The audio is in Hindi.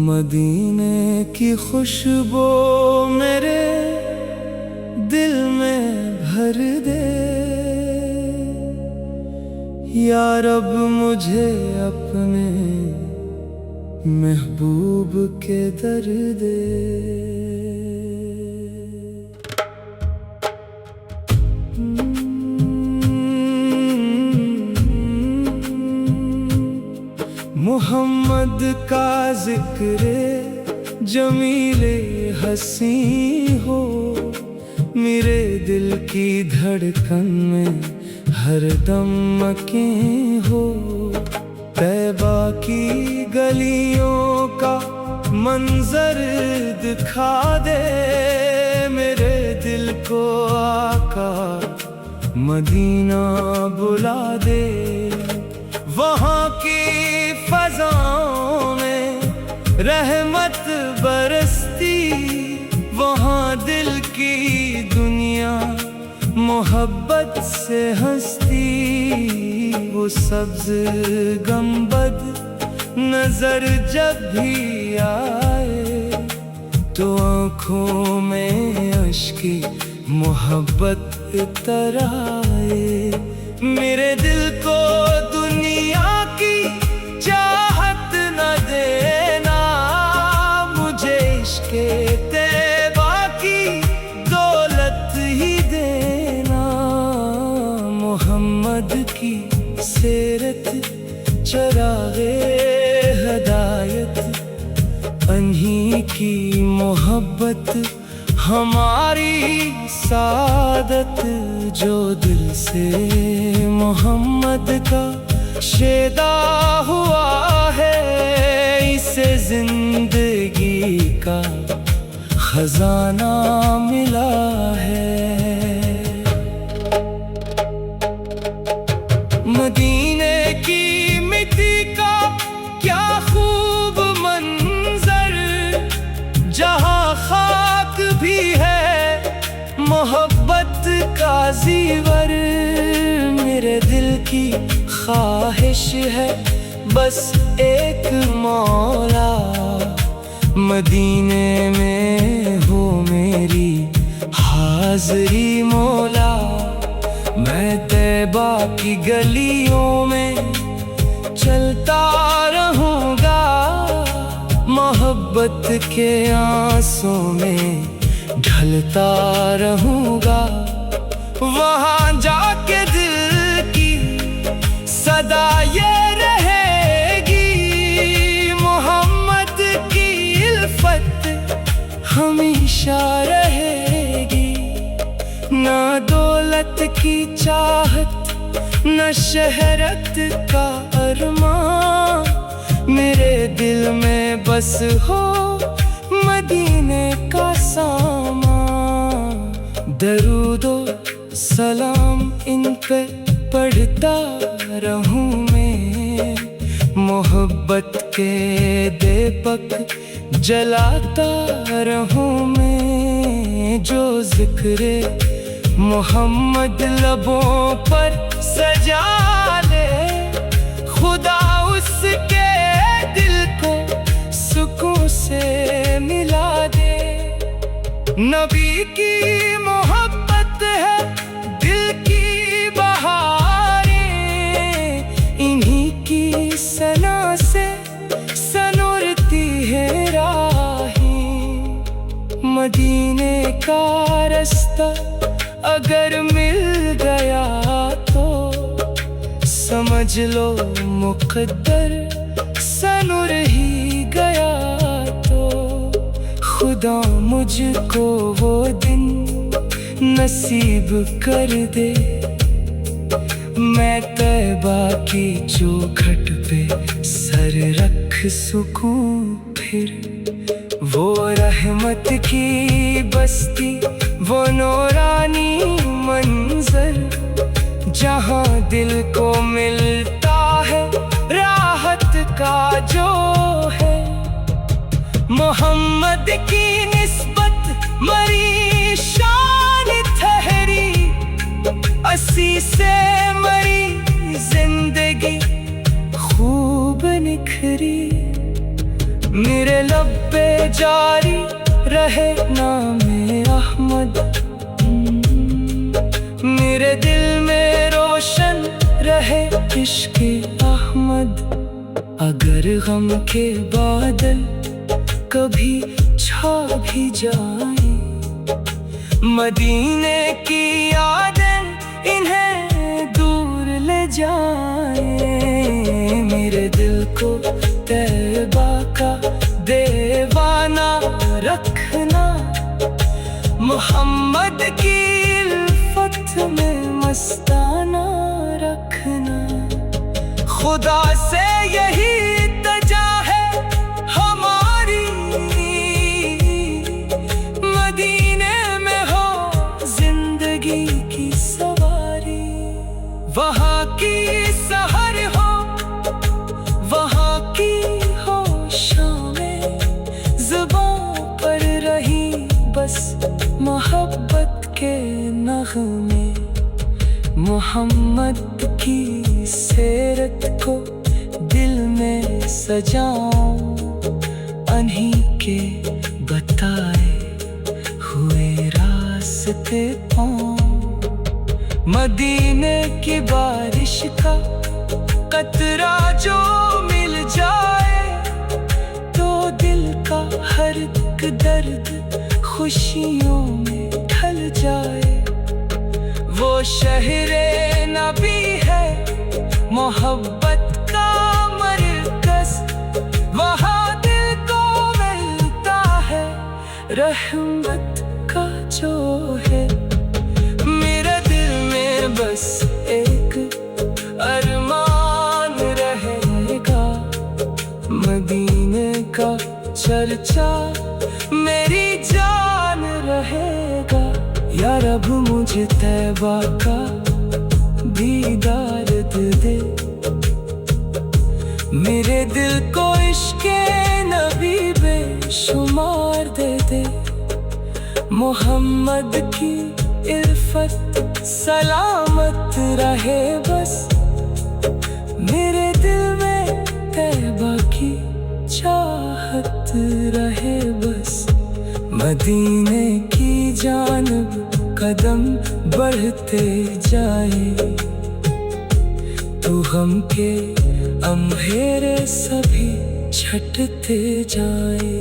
मदीने की खुशबू मेरे दिल में भर दे, या रब मुझे अपने महबूब के दर दे। मोहम्मद का जिक्रे जमीले हसी हो, मेरे दिल की धड़कन में हर दम मके हो। तैबा की गलियों का मंजर दिखा दे, मेरे दिल को आका मदीना बुला दे। वहाँ की फज़ाओं में रहमत बरसती, वहाँ दिल की दुनिया मोहब्बत से हंसती। वो सब्ज गंबद नजर जब भी आए, तो आँखों में अश्की मोहब्बत तराए। मेरे दिल को दुनिया की चाहत न देना, मुझे इश्क़े तैबा की दौलत ही देना। मोहम्मद की सीरत चरागे हदायत, अन्हीं की मोहब्बत हमारी सादत। जो दिल से मोहम्मद का शेदा हुआ है, इसे जिंदगी का खजाना मिला है। मदीने की मिट्टी का क्या खूब मंजर, जहाँ खाक भी है मोहब्बत का ज़ीवर। मेरे दिल की ख्वाहिश है बस एक मौला, मदीने में हो मेरी हाज़री मौला। मैं तैबा की गलियों में चलता रहूँगा, मोहब्बत के आंसू में ढलता रहूँगा। वहाँ जाके दिल की सदा ये रहेगी, मोहम्मद की इल्फत हमेशा रहेगी। ना दौलत की चाहत न शहरत का अरमान, मेरे दिल में बस हो मदीने का सामान। दरूदो सलाम इन पे पढ़ता रहूं मैं, मोहब्बत के दीपक जलाता रहूं मैं। जो जिक्रे मोहम्मद लबों पर सजा ले, खुदा उसके दिल को सुकून से मिला दे। नबी की मोहब्बत है दिल की बहारें, इन्हीं की सना से सनुरती है राहें। मदीने का रास्ता अगर मिल गया तो समझ लो मुक़द्दर सनुर ही गया। तो खुदा मुझको वो दिन नसीब कर दे, मैं तैबा की चौखट पे सर रख सकूं फिर। वो रहमत की बस्ती, वो नूरानी मंजर, जहाँ दिल को मिलता है राहत का जो है। मोहम्मद की निस्बत मरी से मरी जिंदगी खूब निखरी। मेरे लब पे जारी रहे नामे अहमद, मेरे दिल में रोशन रहे इश्क़े अहमद। अगर गम के बादल कभी छा भी जाए, मदीने की यादें इन्हें दूर ले जाए। मेरे दिल को तैबा का दीवाना रखना, मोहम्मद की उल्फत में मस्ताना रखना। खुदा से यही इल्तिजा है हमारी, मदीने में हो जिंदगी की सवारी। वहाँ की सहर हो, वहाँ की हो शामें, ज़ुबां पर रही बस मोहब्बत के नग़मे। मोहम्मद की सीरत को दिल में सजाऊं, अन्हीं के बताए हुए रास्ते पाऊं। मदीने की बारिश का कतरा जो मिल जाए, तो दिल का हर एक दर्द खुशियों में ढल जाए। वो शहरे नबी है मोहब्बत का मरकज़, वहाँ दिल को मिलता है रहमत का जो है। मेरे दिल में बस एक अरमान रहेगा, मदीने का चर्चा मेरी जान रहेगा। या रब मुझे तैबा का दीदार दे, मेरे दिल को इश्क़े नबी बेशुमार दे। मोहम्मद की इल्फत सलामत रहे बस, मेरे दिल में तैबा की चाहत रहे बस। मदीने की जानिब कदम बढ़ते जाए, तो गम के अंधेरे सभी छटते जाए।